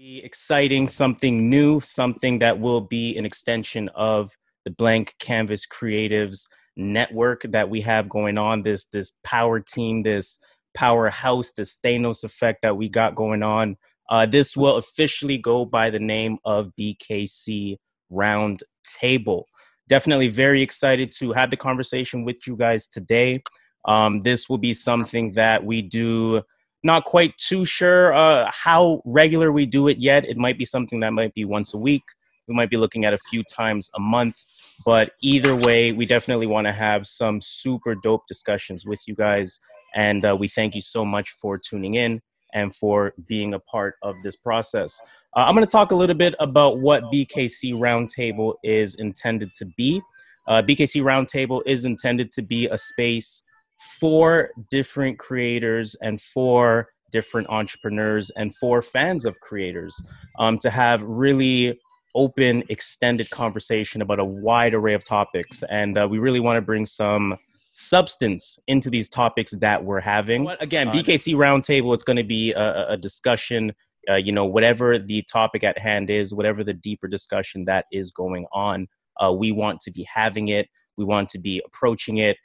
Exciting, something new, something that will be an extension of the Blank Canvas Creatives network that we have going on, this power team, this powerhouse, this Thanos effect that we got going on. This will officially go by the name of BKC Roundtable. Definitely very excited to have the conversation with you guys today. This will be something that we do. Not quite too sure how regular we do it yet. It might be something that might be once a week. We might be looking at a few times a month. But either way, we definitely want to have some super dope discussions with you guys. And we thank you so much for tuning in and for being a part of this process. I'm going to talk a little bit about what BKC Roundtable is intended to be. BKC Roundtable is intended to be a space for different creators and for different entrepreneurs and for fans of creators to have really open, extended conversation about a wide array of topics. And we really want to bring some substance into these topics that we're having. But again, BKC Roundtable, it's going to be a discussion, whatever the topic at hand is, whatever the deeper discussion that is going on, we want to be having it. We want to be approaching it.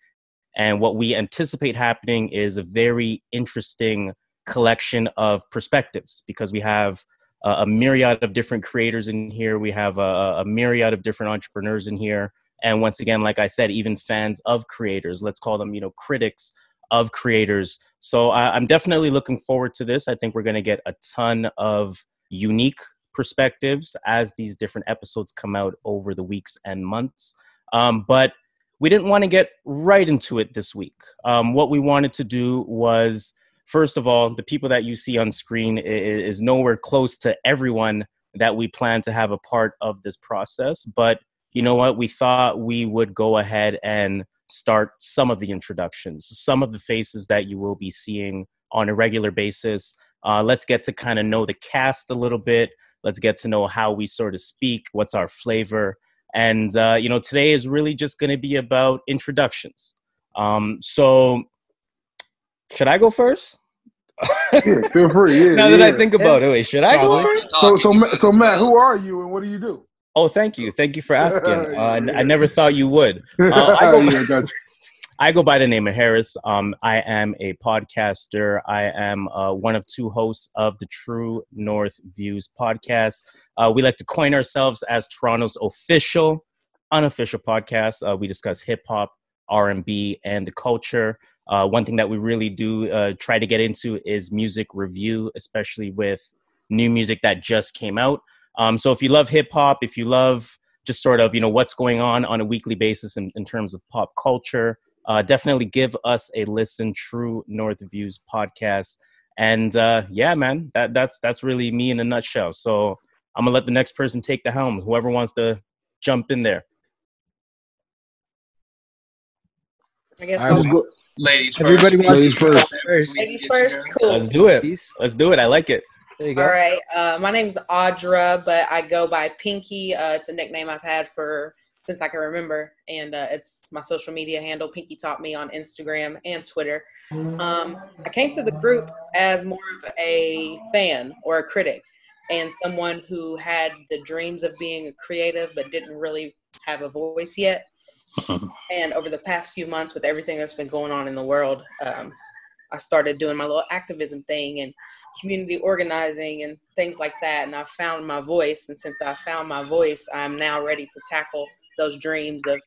And what we anticipate happening is a very interesting collection of perspectives because we have a myriad of different creators in here. We have a myriad of different entrepreneurs in here. And once again, like I said, even fans of creators, let's call them, critics of creators. So I'm definitely looking forward to this. I think we're going to get a ton of unique perspectives as these different episodes come out over the weeks and months. But we didn't want to get right into it this week. What we wanted to do was, first of all, the people that you see on screen is nowhere close to everyone that we plan to have a part of this process. But you know what? We thought we would go ahead and start some of the introductions, some of the faces that you will be seeing on a regular basis. Let's get to kind of know the cast a little bit. Let's get to know how we sort of speak, what's our flavor. And, today is really just going to be about introductions. So should I go first? Yeah, feel free. Yeah, now that I think about it, wait, should I go first? So Matt, who are you and what do you do? Oh, thank you. Thank you for asking. I never thought you would. I go by the name of Harris. I am a podcaster. I am one of two hosts of the True North Views podcast. We like to coin ourselves as Toronto's unofficial podcast. We discuss hip hop, R&B, and the culture. One thing that we really do try to get into is music review, especially with new music that just came out. So if you love hip hop, if you love just sort of, what's going on a weekly basis in terms of pop culture, definitely give us a listen. True North Views podcast. And yeah, man, that's really me in a nutshell. So I'm gonna let the next person take the helm. Whoever wants to jump in there. I guess ladies first. Everybody wants ladies first. Ladies first. Cool. Let's do it. Let's do it. I like it. There you go. All right. My name's Audra, but I go by Pinky. It's a nickname I've had since I can remember, and it's my social media handle. Pinky taught me on Instagram and Twitter. I came to the group as more of a fan or a critic and someone who had the dreams of being a creative but didn't really have a voice yet. And over the past few months, with everything that's been going on in the world, I started doing my little activism thing and community organizing and things like that. And I found my voice. And since I found my voice, I'm now ready to tackle those dreams of,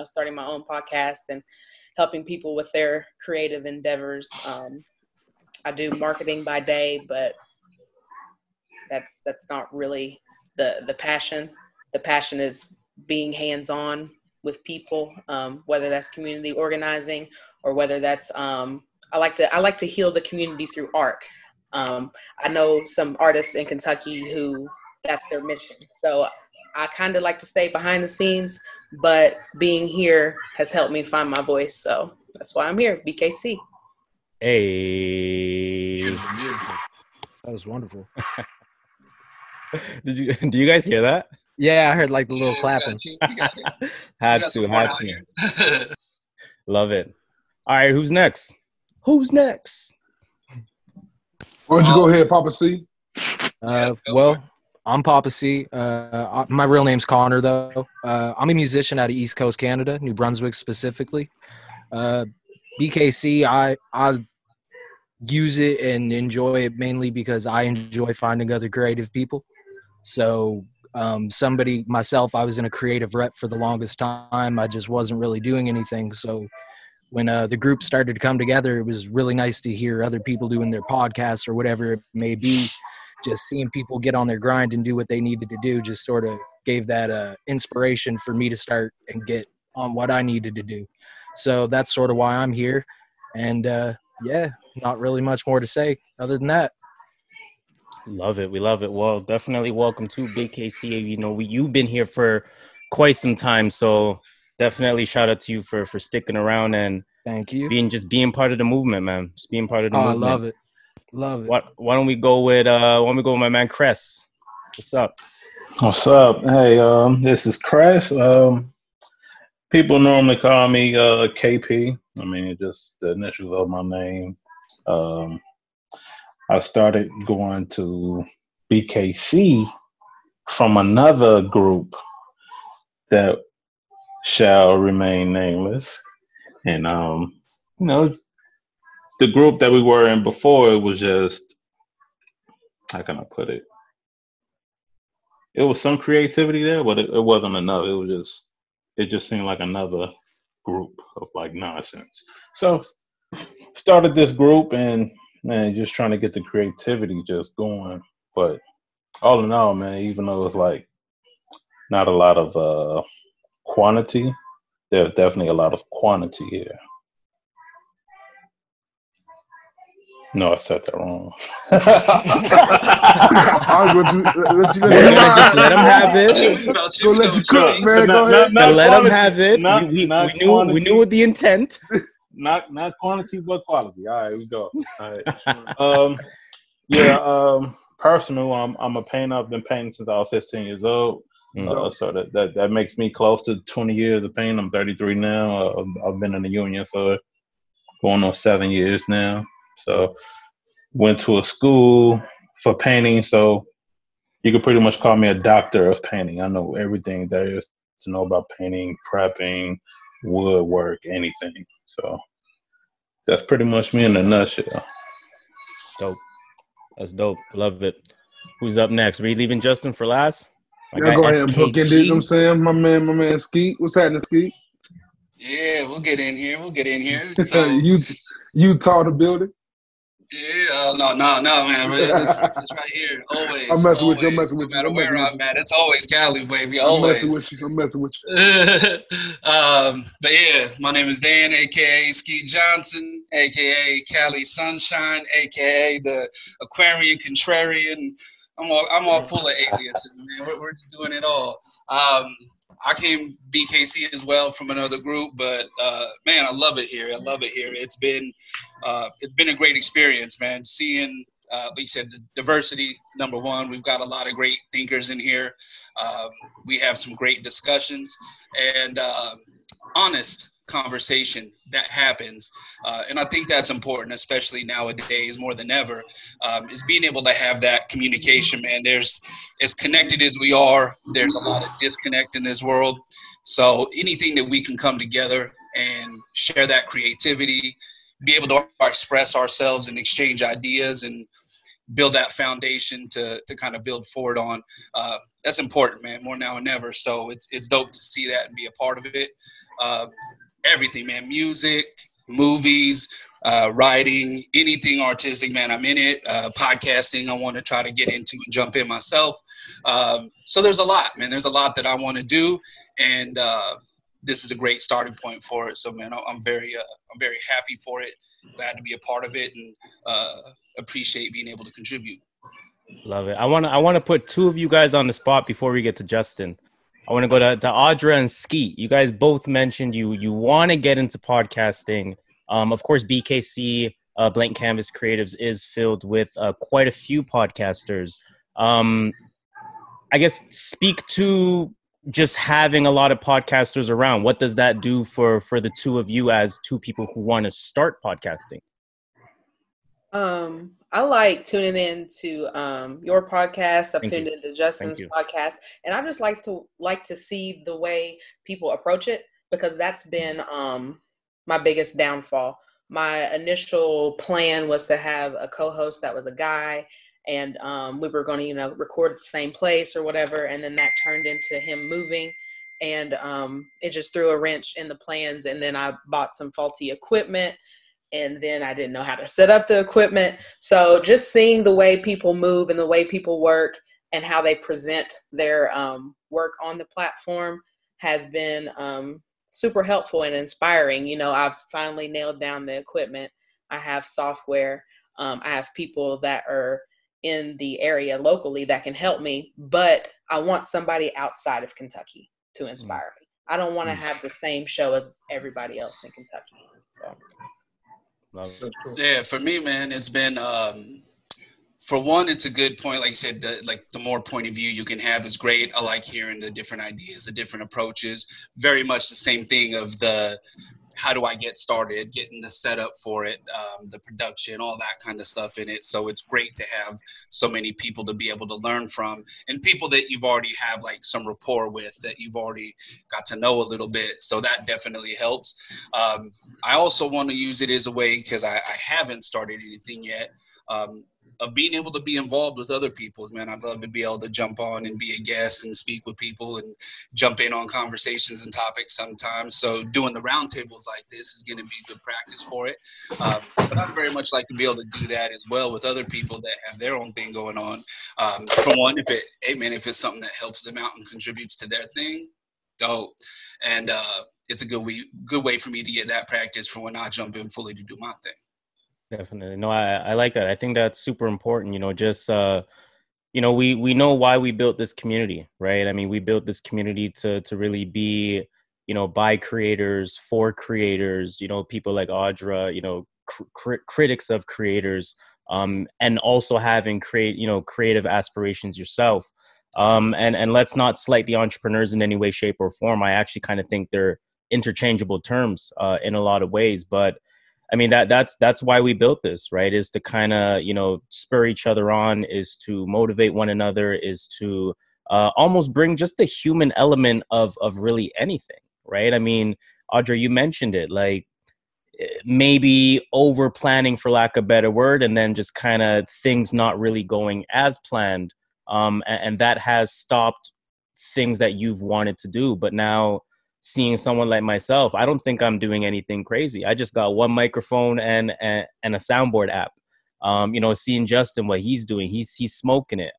starting my own podcast and helping people with their creative endeavors. I do marketing by day, but that's not really the passion. The passion is being hands-on with people, whether that's community organizing or whether that's I like to heal the community through art. I know some artists in Kentucky who that's their mission. So I kind of like to stay behind the scenes, but being here has helped me find my voice. So that's why I'm here, BKC. Hey. Beautiful. That was wonderful. Do you guys hear that? Yeah, I heard like the little clapping. Had to. Love it. All right, who's next? Why don't you go ahead, Papa C? Well, I'm Poppa. My real name's Connor, though. I'm a musician out of East Coast Canada, New Brunswick specifically. BKC, I use it and enjoy it mainly because I enjoy finding other creative people. So I was in a creative rut for the longest time. I just wasn't really doing anything. So when the group started to come together, it was really nice to hear other people doing their podcasts or whatever it may be. Just seeing people get on their grind and do what they needed to do just sort of gave that inspiration for me to start and get on what I needed to do. So that's sort of why I'm here. And yeah, not really much more to say other than that. Love it. We love it. Well, definitely welcome to BKC. You know, you've been here for quite some time, so definitely shout out to you for sticking around and thank you being part of the movement, man. Just being part of the movement. I love it. Love it. Why don't we go with my man Kress? What's up? What's up? Hey, this is Kress. People normally call me KP. I mean, it's just the initials of my name. I started going to BKC from another group that shall remain nameless. And, you know, the group that we were in before, it was just, how can I put it? It was some creativity there, but it wasn't enough. It just seemed like another group of like nonsense. So started this group and man, just trying to get the creativity just going. But all in all, man, even though it's like not a lot of quantity, there's definitely a lot of quantity here. No, I said that wrong. I was going to let you just let him have it. Go let you cook, man. Go ahead. Let him have it. We knew the intent. Not quantity, but quality. All right, we go. All right. Personal. I'm a painter. I've been painting since I was 15 years old. So that makes me close to 20 years of painting. I'm 33 now. I've been in the union for going on 7 years now. So went to a school for painting. So you could pretty much call me a doctor of painting. I know everything there is to know about painting, prepping, woodwork, anything. So that's pretty much me in a nutshell. Dope. That's dope. Love it. Who's up next? Are we leaving Justin for last? Yeah, go ahead and book in, you know what I'm saying? My man Skeet. What's happening, Skeet? Yeah, we'll get in here. So you taught the building? Yeah, no, man. It's right here. Always. I'm messing with you. No matter where I'm at, it's always Cali, baby. Always. I'm messing with you. But yeah, my name is Dan, aka Skeet Johnson, aka Cali Sunshine, aka the Aquarian Contrarian. I'm all full of aliases, man. We're just doing it all. I came BKC as well from another group, but man, I love it here. It's been a great experience, man. Seeing, like you said, the diversity. Number one, we've got a lot of great thinkers in here. We have some great discussions and honest conversation that happens, and I think that's important, especially nowadays more than ever, is being able to have that communication, man. There's, as connected as we are, there's a lot of disconnect in this world, so anything that we can come together and share that creativity, be able to express ourselves and exchange ideas and build that foundation to kind of build forward on, that's important, man, more now than ever. So it's dope to see that and be a part of it. Everything, man, music, movies, writing, anything artistic, man, I'm in it. Podcasting, I want to try to get into and jump in myself. So there's a lot, man. There's a lot that I want to do, and this is a great starting point for it. So, man, I'm very happy for it. Glad to be a part of it, and appreciate being able to contribute. Love it. I want to put two of you guys on the spot before we get to Justin. I want to go to Audra and Skeet. You guys both mentioned you want to get into podcasting. Of course, BKC Blank Canvas Creatives is filled with quite a few podcasters. I guess speak to just having a lot of podcasters around. What does that do for the two of you as two people who want to start podcasting? I like tuning in to your podcast. I've tuned into Justin's podcast, and I just like to see the way people approach it, because that's been my biggest downfall. My initial plan was to have a co-host that was a guy, and we were going to, record at the same place or whatever, and then that turned into him moving, and it just threw a wrench in the plans. And then I bought some faulty equipment, and then I didn't know how to set up the equipment. So just seeing the way people move and the way people work and how they present their work on the platform has been super helpful and inspiring. I've finally nailed down the equipment. I have software. I have people that are in the area locally that can help me, but I want somebody outside of Kentucky to inspire me. I don't want to have the same show as everybody else in Kentucky. So. Yeah, for me, man, it's been for one, it's a good point. Like you said, the more point of view you can have is great. I like hearing the different ideas, the different approaches. Very much the same thing of the how do I get started, getting the setup for it, the production, all that kind of stuff in it. So it's great to have so many people to be able to learn from, and people that you've already have like some rapport with, that you've already got to know a little bit. So that definitely helps. I also want to use it as a way, because I haven't started anything yet, of being able to be involved with other people's, man. I'd love to be able to jump on and be a guest and speak with people and jump in on conversations and topics sometimes. So doing the roundtables like this is going to be good practice for it. But I'd very much like to be able to do that as well with other people that have their own thing going on. For one, if it's something that helps them out and contributes to their thing, dope. And it's a good way for me to get that practice for when I jump in fully to do my thing. Definitely. No, I like that. I think that's super important. Just, we know why we built this community, right? I mean, we built this community to really be, by creators, for creators, people like Audra, critics of creators, and also having creative aspirations yourself. And let's not slight the entrepreneurs in any way, shape, or form. I actually kind of think they're interchangeable terms in a lot of ways, but I mean, that's why we built this, right? Is to kind of, spur each other on, is to motivate one another, is to almost bring just the human element of really anything, right? I mean, Audra, you mentioned it, like maybe over planning, for lack of a better word, and then just kind of things not really going as planned. And that has stopped things that you've wanted to do. But now, seeing someone like myself, I don't think I'm doing anything crazy. I just got one microphone and a soundboard app. Seeing Justin, what he's doing, he's smoking it.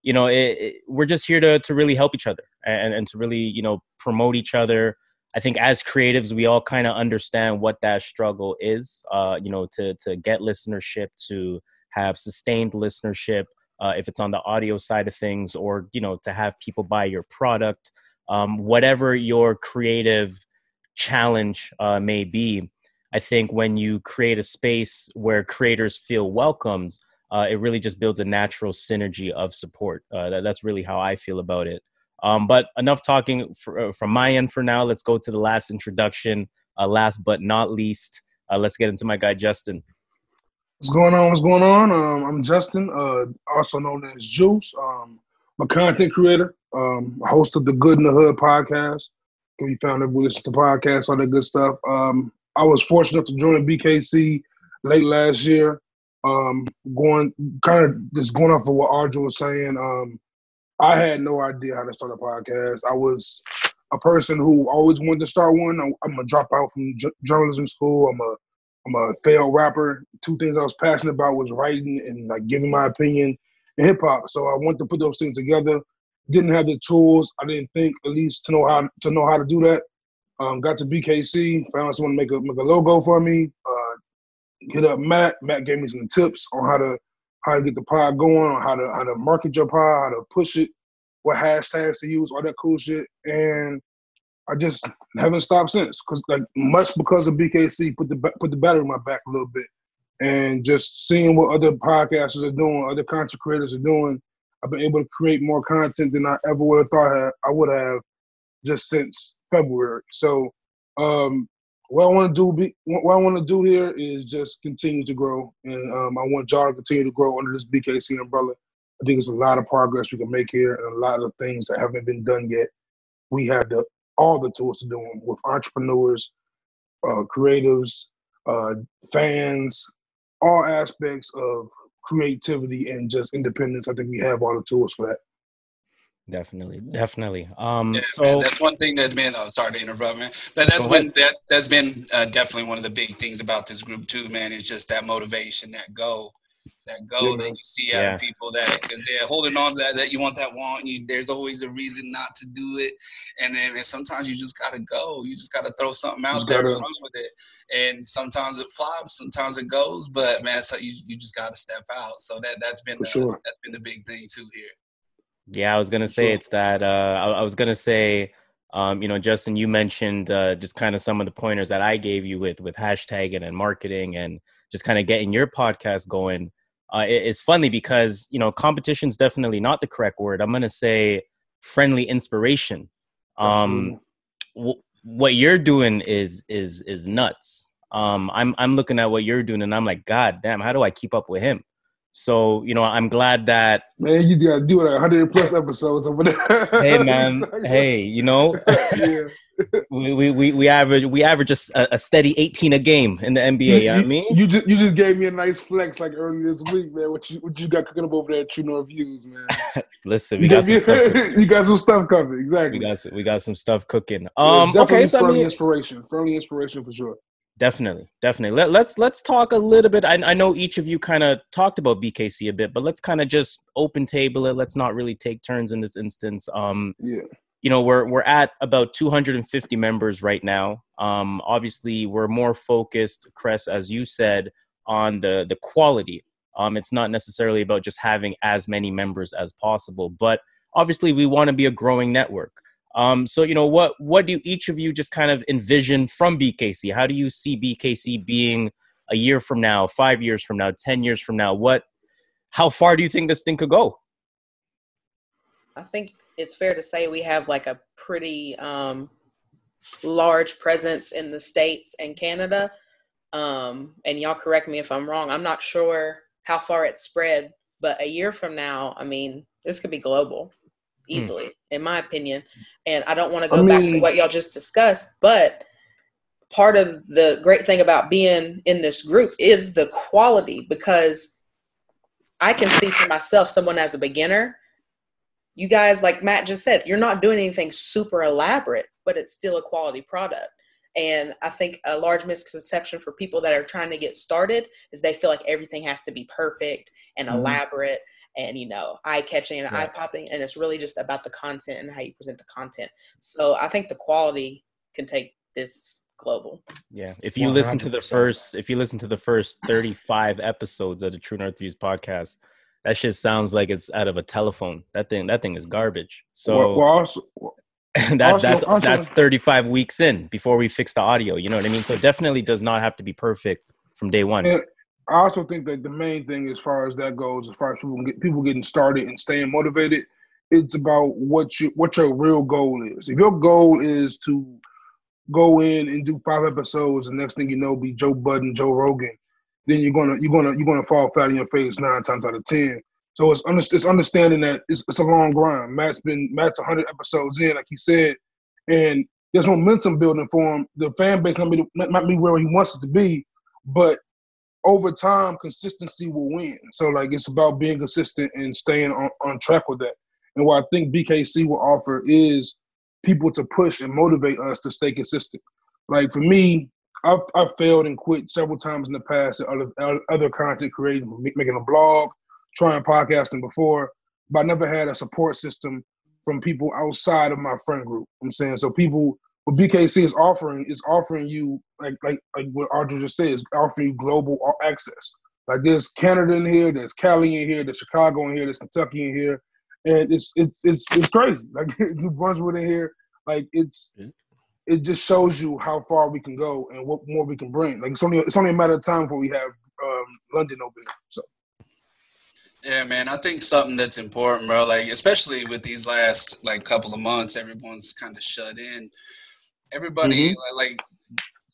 We're just here to really help each other and to really, promote each other. I think as creatives, we all kind of understand what that struggle is, to get listenership, to have sustained listenership, if it's on the audio side of things, or, to have people buy your product. Whatever your creative challenge may be, I think when you create a space where creators feel welcomed, it really just builds a natural synergy of support. That's really how I feel about it. But enough talking from my end for now. Let's go to the last introduction. Last but not least, let's get into my guy, Justin. What's going on? I'm Justin, also known as Juice. I'm a content creator, host of the Good in the Hood podcast. Can be found everywhere, listen to podcasts, all that good stuff. I was fortunate to join BKC late last year. Going off of what Audra was saying, I had no idea how to start a podcast. I was a person who always wanted to start one. I'm a dropout from journalism school. I'm a failed rapper. Two things I was passionate about was writing and like giving my opinion in hip hop. So I wanted to put those things together. Didn't have the tools. I didn't think, at least, to know how to do that. Got to BKC, found someone to make a logo for me. Hit up Matt. Matt gave me some tips on how to get the pod going, on how to market your pod, how to push it, what hashtags to use, all that cool shit. And I just haven't stopped since, because of BKC put the battery in my back a little bit, and just seeing what other podcasters are doing, other content creators are doing. I've been able to create more content than I ever would have thought I would have just since February. So what I want to do here is just continue to grow, and I want y'all to continue to grow under this BKC umbrella. I think there's a lot of progress we can make here, and a lot of things that haven't been done yet. We have all the tools to do them with entrepreneurs, creatives, fans, all aspects of creativity and just independence. I think we have all the tools for that. Definitely. Yeah, So man, that's one thing that's been. Oh, sorry to interrupt, man. But that's been definitely one of the big things about this group too, man. Is just that motivation, that go that you see out of people that they're holding on to that you want that want. There's always a reason not to do it, and then sometimes you just gotta go. You just gotta throw something out there and run with it. And sometimes it flops, sometimes it goes, but man, so you just gotta step out. So that's been that's been the big thing too here. Yeah, I was gonna say it's that. I was gonna say, Justin, you mentioned just kind of some of the pointers that I gave you with hashtagging and marketing and just kind of getting your podcast going. It's funny because competition's definitely not the correct word. I'm gonna say friendly inspiration. What you're doing is nuts. I'm looking at what you're doing and I'm like, God damn, how do I keep up with him? So, I'm glad that... Man, you gotta do it 100+ episodes over there. Hey, man. Hey, Yeah. we average a steady 18 a game in the NBA. You know what I mean? You just gave me a nice flex like earlier this week, man. What you got cooking up over there at True North Views, man? Listen, we got some stuff cooking. You got some stuff cooking, exactly. We got some stuff cooking. Okay, so friendly inspiration for sure. Definitely. Let's talk a little bit. I know each of you kind of talked about BKC a bit, but let's kind of just open table it. Let's not really take turns in this instance. We're at about 250 members right now. Obviously, we're more focused, Kress, as you said, on the quality. It's not necessarily about just having as many members as possible, but obviously we want to be a growing network. So, what do each of you just kind of envision from BKC? How do you see BKC being a year from now, 5 years from now, 10 years from now? How far do you think this thing could go? I think it's fair to say we have like a pretty large presence in the States and Canada. And y'all correct me if I'm wrong. I'm not sure how far it's spread, but a year from now, I mean, this could be global. Easily, in my opinion. And I don't want to go back to what y'all just discussed, but part of the great thing about being in this group is the quality, because I can see for myself, someone as a beginner, you guys, like Matt just said, you're not doing anything super elaborate, but it's still a quality product. And I think a large misconception for people that are trying to get started is they feel like everything has to be perfect and elaborate and, eye-catching and eye-popping. And it's really just about the content and how you present the content. So I think the quality can take this global. Yeah. If you listen to the first 35 episodes of the True North Views podcast, that shit sounds like it's out of a telephone. That thing is garbage. So that's 35 weeks in before we fix the audio. You know what I mean? So it definitely does not have to be perfect from day one. And I also think that the main thing, as far as that goes, as far as people getting started and staying motivated, it's about what your real goal is. If your goal is to go in and do 5 episodes, and next thing you know, be Joe Budden, Joe Rogan, then you're gonna fall flat on your face 9 times out of 10. So it's understanding that it's a long grind. Matt's 100 episodes in, like he said, and there's momentum building for him. The fan base might be where he wants it to be, but over time, consistency will win. So, it's about being consistent and staying on track with that. And what I think BKC will offer is people to push and motivate us to stay consistent. Like, for me, I've failed and quit several times in the past at other content creating, making a blog, trying podcasting before, but I never had a support system from people outside of my friend group. I'm saying, so what BKC is offering you, like what Audra just said, is offering you global access. Like, there's Canada in here, there's Cali in here, there's Chicago in here, there's Kentucky in here, and it's crazy. Like, New Brunswick in here, like it just shows you how far we can go and what more we can bring. Like, it's only a matter of time before we have London over here. So. Yeah, man, I think something that's important, bro, like, especially with these last, couple of months, everyone's kind of shut in. Everybody,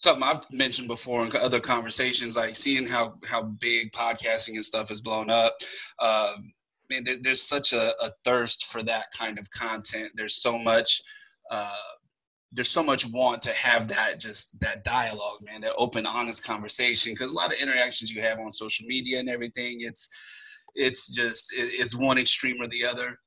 something I've mentioned before in other conversations, like seeing how big podcasting and stuff has blown up. Man, there's such a thirst for that kind of content. There's so much want to have that dialogue, man, that open, honest conversation. Because a lot of interactions you have on social media and everything, it's one extreme or the other.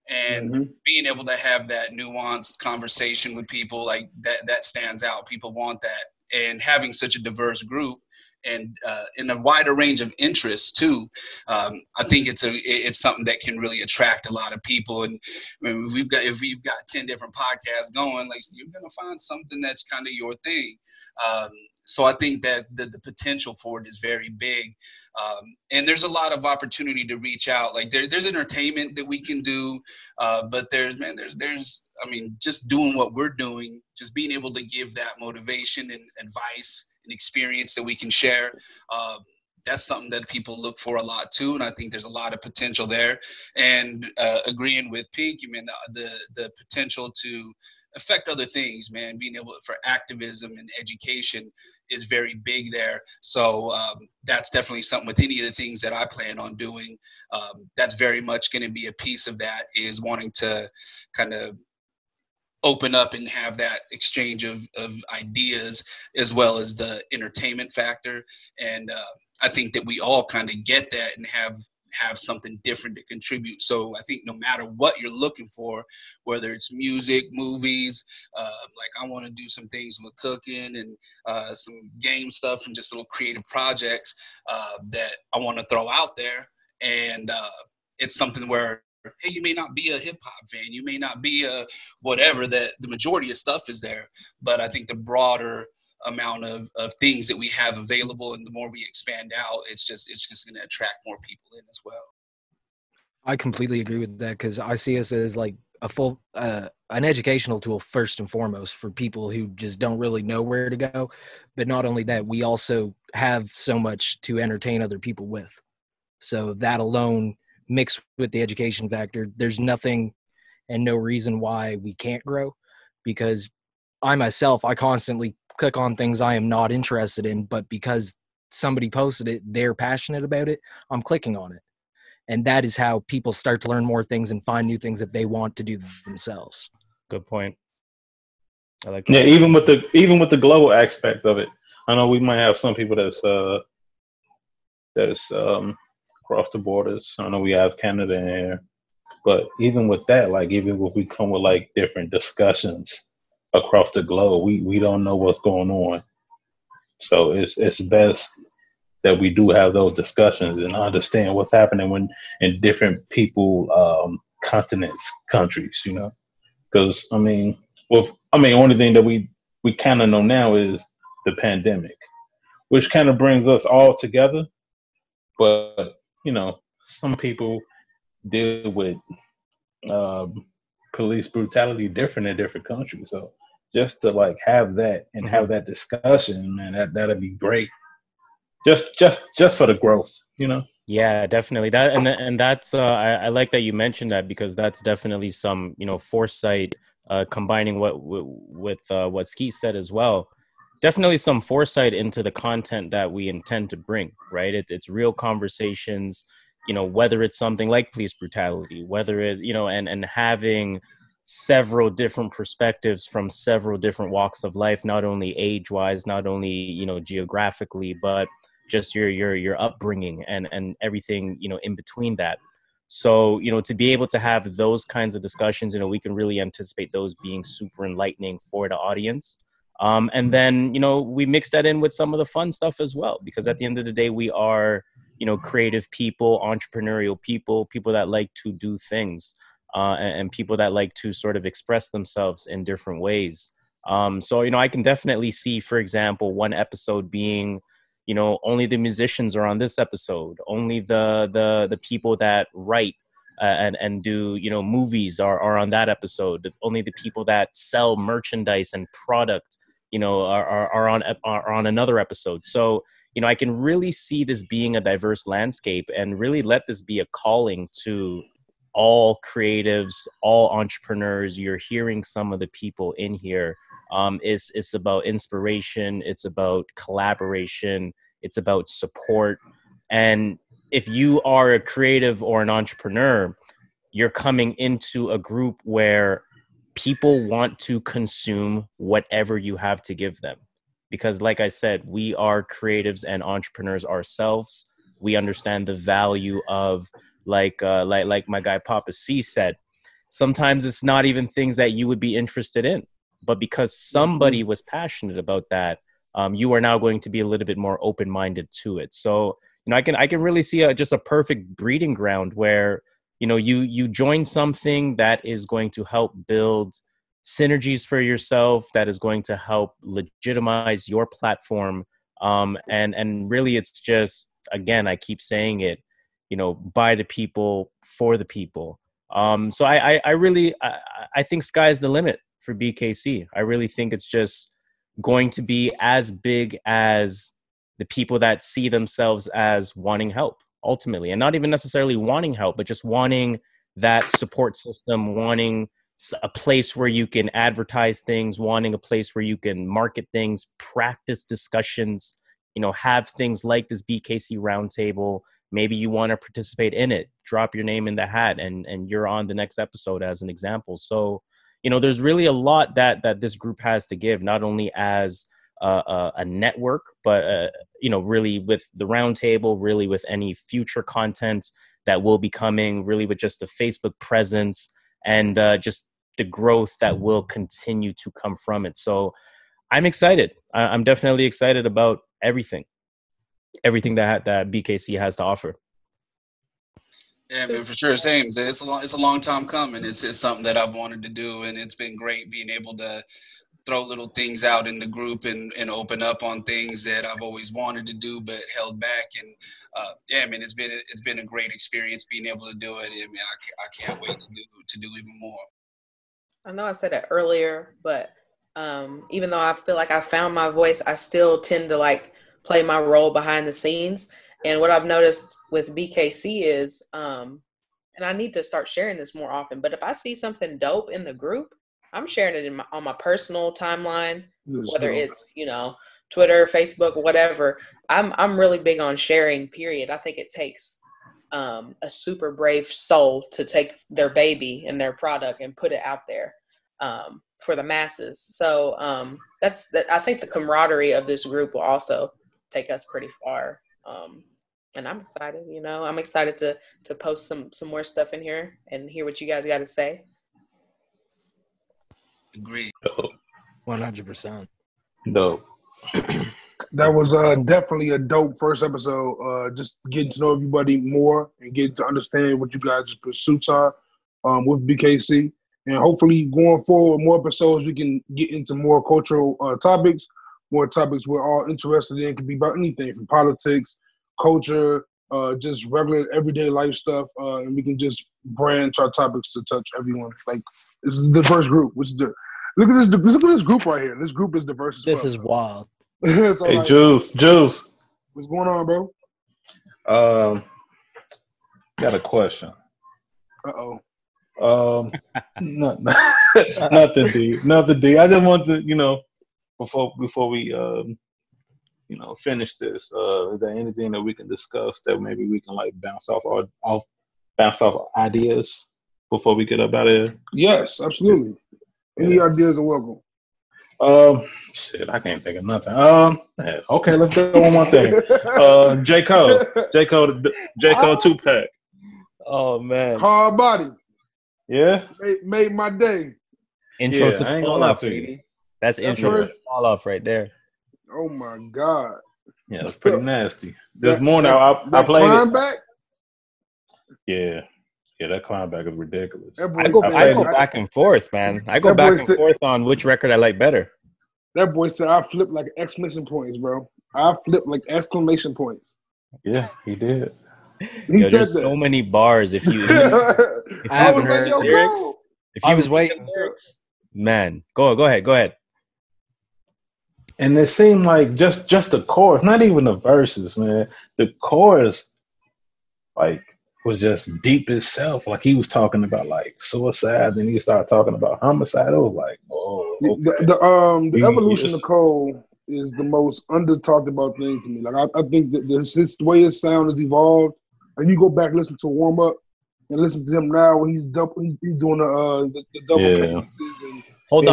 And being able to have that nuanced conversation with people, like that stands out. People want that. And having such a diverse group and in a wider range of interests too, I think it's something that can really attract a lot of people. And I mean, if we've got 10 different podcasts going, like, you're gonna find something that's kind of your thing. So I think that the potential for it is very big. And there's a lot of opportunity to reach out. Like there's entertainment that we can do, but there's I mean, just doing what we're doing, just being able to give that motivation and advice and experience that we can share. That's something that people look for a lot too, and I think there's a lot of potential there. And agreeing with Pink, you mean the potential to affect other things, man. Being able for activism and education is very big there. So that's definitely something with any of the things that I plan on doing. That's very much going to be a piece of that, is wanting to kind of open up and have that exchange of ideas, as well as the entertainment factor. And I think that we all kind of get that and have something different to contribute. So I think no matter what you're looking for, whether it's music, movies, like I want to do some things with cooking and some game stuff and just little creative projects that I want to throw out there. And it's something where, hey, you may not be a hip hop fan, you may not be a whatever, that the majority of stuff is there, but I think the broader amount of things that we have available, and the more we expand out, it's just going to attract more people in as well. I completely agree with that, because I see us as like a full an educational tool first and foremost for people who just don't really know where to go. But not only that, we also have so much to entertain other people with. So that alone, mixed with the education factor, there's nothing and no reason why we can't grow. Because I myself, I constantly click on things I am not interested in, but because somebody posted it, they're passionate about it, I'm clicking on it. And that is how people start to learn more things and find new things that they want to do themselves. Good point. I like that. Yeah, even with the global aspect of it, I know we might have some people that's across the borders. I know we have Canada in here, but even with that, like even if we come with like different discussions across the globe, we don't know what's going on. So it's best that we do have those discussions and understand what's happening when in different people, continents, countries, you know. Because only thing that we kind of know now is the pandemic, which kind of brings us all together. But you know, some people deal with police brutality different in different countries. So just to like have that and have that discussion, man, that'd be great. Just for the growth, you know. Yeah, definitely. That and that's I like that you mentioned that, because that's definitely some, you know, foresight, combining with what Skeet said as well. Definitely some foresight into the content that we intend to bring, right? It's real conversations, you know, whether it's something like police brutality, whether it, you know, and having several different perspectives from several different walks of life, not only age-wise, not only, you know, geographically, but just your upbringing and everything, you know, in between that. So, you know, to be able to have those kinds of discussions, you know, we can really anticipate those being super enlightening for the audience. And then, you know, we mix that in with some of the fun stuff as well, because at the end of the day, we are, you know, creative people, entrepreneurial people that like to do things, and people that like to sort of express themselves in different ways. So, you know, I can definitely see, for example, one episode being, you know, only the musicians are on this episode, only the people that write and do, you know, movies are on that episode, only the people that sell merchandise and product, you know, are on another episode. So, you know, I can really see this being a diverse landscape and really let this be a calling to all creatives, all entrepreneurs. You're hearing some of the people in here It's about inspiration. It's about collaboration. It's about support. And if you are a creative or an entrepreneur, you're coming into a group where people want to consume whatever you have to give them. Because like I said, we are creatives and entrepreneurs ourselves. We understand the value of like my guy Poppa C said, sometimes it's not even things that you would be interested in, but because somebody was passionate about that, you are now going to be a little bit more open-minded to it. So, you know, I can really see just a perfect breeding ground where, you know, you join something that is going to help build synergies for yourself, that is going to help legitimize your platform. And really it's just, again, I keep saying it, you know, by the people, for the people. So I really think sky's the limit for BKC. I really think it's just going to be as big as the people that see themselves as wanting help ultimately, and not even necessarily wanting help, but just wanting that support system, wanting a place where you can advertise things, wanting a place where you can market things, practice discussions, you know, have things like this BKC Roundtable. Maybe you want to participate in it, drop your name in the hat, and you're on the next episode as an example. So, you know, there's really a lot that this group has to give, not only as a network, but, you know, really with the Roundtable, really with any future content that will be coming, really with just the Facebook presence and just the growth that will continue to come from it. So I'm excited. I'm definitely excited about everything that BKC has to offer. Yeah, man, for sure. Same. It's a long time coming. It's something that I've wanted to do, and it's been great being able to throw little things out in the group and open up on things that I've always wanted to do but held back. And yeah, man, it's been a great experience being able to do it. I mean, I can't wait to do even more. I know I said it earlier, but even though I feel like I found my voice, I still tend to like play my role behind the scenes. And what I've noticed with BKC is, and I need to start sharing this more often, but if I see something dope in the group, I'm sharing it on my personal timeline, whether it's, you know, Twitter, Facebook, whatever. I'm really big on sharing, period. I think it takes a super brave soul to take their baby and their product and put it out there for the masses. So I think the camaraderie of this group will also take us pretty far. And I'm excited, you know, I'm excited to post some more stuff in here and hear what you guys got to say. Agreed. 100%. Dope. That was definitely a dope first episode. Just getting to know everybody more and getting to understand what you guys' pursuits are with BKC. And hopefully going forward, more episodes, we can get into more cultural topics, more topics we're all interested in. It could be about anything from politics, culture, just regular everyday life stuff. And we can just branch our topics to touch everyone. Like, this is a diverse group. Look at this group right here. This group is diverse as fuck. This is wild. So, hey, like, Juice. what's going on, bro? Got a question. Nothing D. I just want to, you know, before we you know, finish this, is there anything that we can discuss that maybe we can like bounce off ideas before we get up out of here? Yes, absolutely. Any ideas are welcome. Shit, I can't think of nothing. Okay, let's do one more thing. J. Cole 2-pack. Oh man, Hard body. Yeah, made my day. Intro Yeah, to I ain't Fall gonna lie Off, to you. baby. That's intro to Fall Off right there. Oh my God. Yeah, it's pretty nasty. This morning I played climb it. Back? Yeah, that climb back is ridiculous. I go back and forth, man. I go back and forth on which record I like better. That boy said I flipped like exclamation points, bro. I flipped like exclamation points. Yeah, he did. He said there's that. so many bars. If you I haven't heard lyrics, if you was waiting. lyrics, man, go ahead. And it seemed like just the chorus, not even the verses, man. The chorus, like, was just deep itself. Like he was talking about like suicide, then he started talking about homicide. It was like, oh, The evolution of Cole is the most under talked about thing to me. Like I think that the way his sound has evolved. And you go back and listen to warm up and listen to him now when he's doing the double cadences and Hold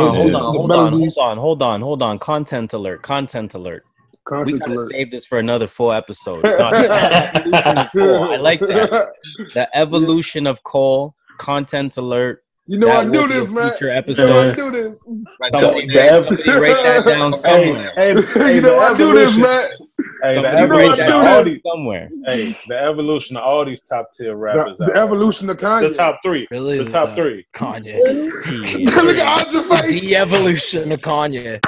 on. Content alert. We gotta save this for another full episode. I like that. The evolution of Cole. Content alert. You know I do this, man. Future episode. You know I do this. Somebody write that down somewhere. You know I do this, man. Hey, the evolution of all these top tier rappers. The evolution of Kanye. The top three. Really? The top three. Kanye. Look at Audra's face. The evolution of Kanye.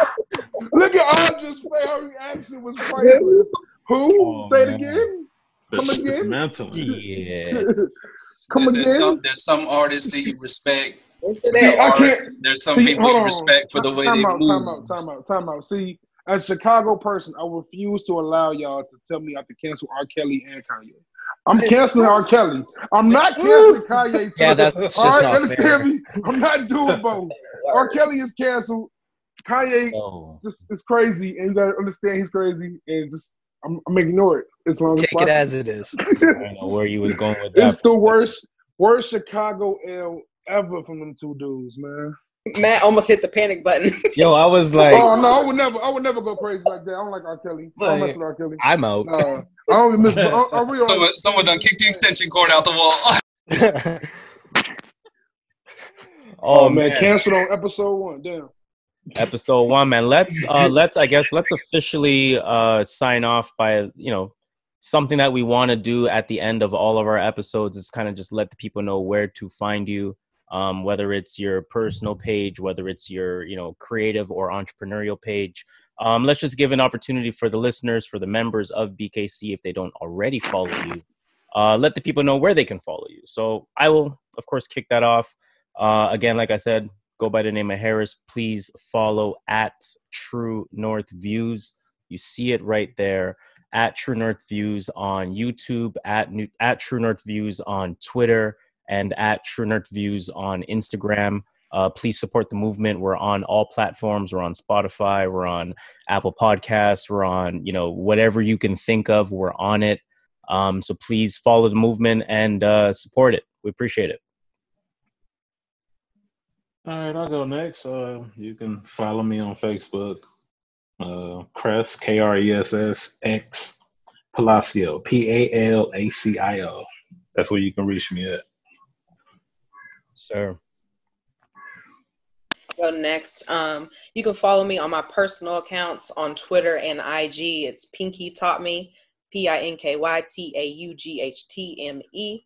Look at Audra's face. Her reaction was priceless. Who? Say it again. Come again. Yeah. Come again. There's some artists that you respect. I can't. There's some people you respect for the way they move. Time out. See, as a Chicago person, I refuse to allow y'all to tell me I have to cancel R. Kelly and Kanye. I'm canceling R. Kelly. I'm not canceling Kanye. Yeah, that's just all right, not understand fair. me? I'm not doing both. R. Kelly is canceled. Kanye just is crazy, and you gotta understand he's crazy, and just I'm ignore it as long as Take possible. it as it is. I don't know where you was going with that. It's the worst Chicago L ever from them two dudes, man. Matt almost hit the panic button. Yo, I was like, oh no, I would never go crazy like that. I don't like R. Kelly. I don't mess with R. Kelly. I'm out. I don't even miss. Someone done kicked the extension cord out the wall. Oh man, canceled on episode 1. Damn. Episode 1, man. Let's officially sign off by something that we want to do at the end of all of our episodes is kind of just let the people know where to find you. Whether it's your personal page, whether it's your, creative or entrepreneurial page. Let's just give an opportunity for the listeners, for the members of BKC, if they don't already follow you, let the people know where they can follow you. So I will, of course, kick that off. Again, like I said, go by the name of Harris. Please follow at True North Views. You see it right there. At True North Views on YouTube, at True North Views on Twitter, and at True North Views on Instagram. Please support the movement. We're on all platforms. We're on Spotify. We're on Apple Podcasts. We're on, whatever you can think of, we're on it. So please follow the movement and support it. We appreciate it. All right, I'll go next. You can follow me on Facebook. Kress, Kress, X, Palacio, Palacio. That's where you can reach me at. Sir. Go next. You can follow me on my personal accounts on Twitter and IG. It's Pinky Taught Me, PinkyTauGhtme.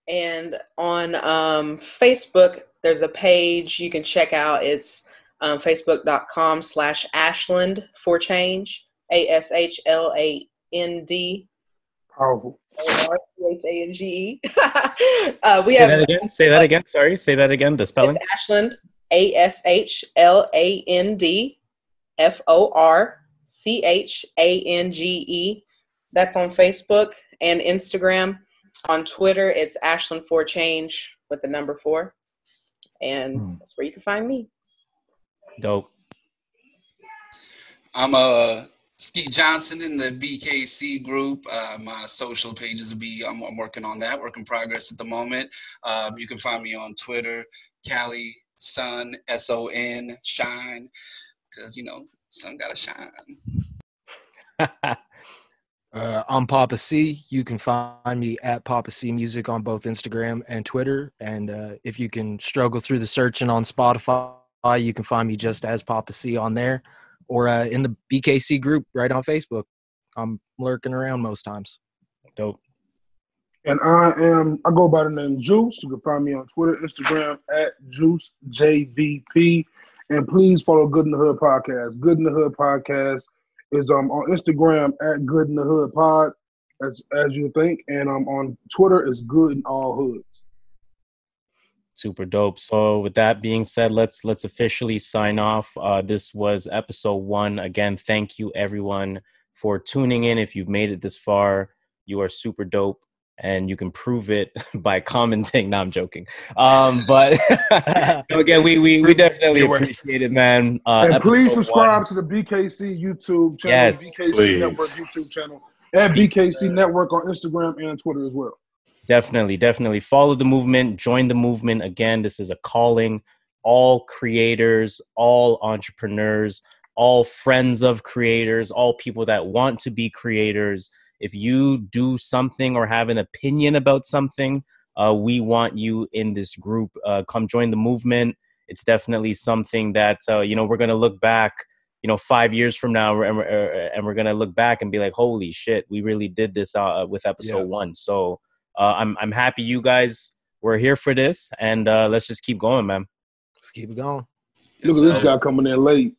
And on Facebook, there's a page you can check out. It's facebook.com/Ashland for change, ASHLAND. Powerful. RCHANGE. We Say have that again. Say that again. Sorry. Say that again. The spelling. It's Ashland, ASHLAND, That's on Facebook and Instagram. On Twitter, it's Ashland for Change with the number 4. And that's where you can find me. Dope. I'm Skeet Johnson in the BKC group. My social pages will be, I'm working on that, work in progress at the moment. You can find me on Twitter, Cali Sun, SON, Shine, because, sun gotta shine. I'm Poppa C. You can find me at Poppa C Music on both Instagram and Twitter. And if you can struggle through the searching on Spotify, you can find me just as Poppa C on there, or in the BKC group right on Facebook. I'm lurking around most times. Dope. And I go by the name Juice. You can find me on Twitter, Instagram at JuiceJVP. And please follow Good in the Hood Podcast. Good in the Hood Podcast is on Instagram at Good in the Hood Pod, as you think. And on Twitter is Good in All Hoods. Super dope. So with that being said, let's officially sign off. This was episode 1. Again, thank you everyone for tuning in. If you've made it this far, you are super dope. and you can prove it by commenting. No, I'm joking. But again, we definitely appreciate it, man. And please Episode subscribe 1. to the BKC YouTube channel, Yes, BKC please. Network YouTube channel, and BKC Network on Instagram and Twitter as well. Definitely follow the movement, join the movement. Again, this is a calling. All creators, all entrepreneurs, all friends of creators, all people that want to be creators. If you do something or have an opinion about something, we want you in this group. Come join the movement. It's definitely something that, we're going to look back, 5 years from now, and we're going to look back and be like, holy shit, we really did this with episode 1. So I'm happy you guys were here for this, and let's just keep going, man. Let's keep it going. Look at this guy coming in late.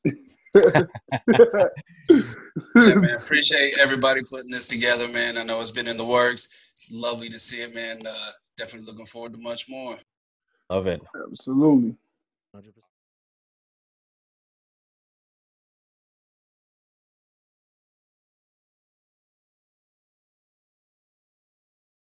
Yeah, man. Appreciate everybody putting this together, man. I know it's been in the works. It's lovely to see it, man. Definitely looking forward to much more. Love it. Absolutely. 100%.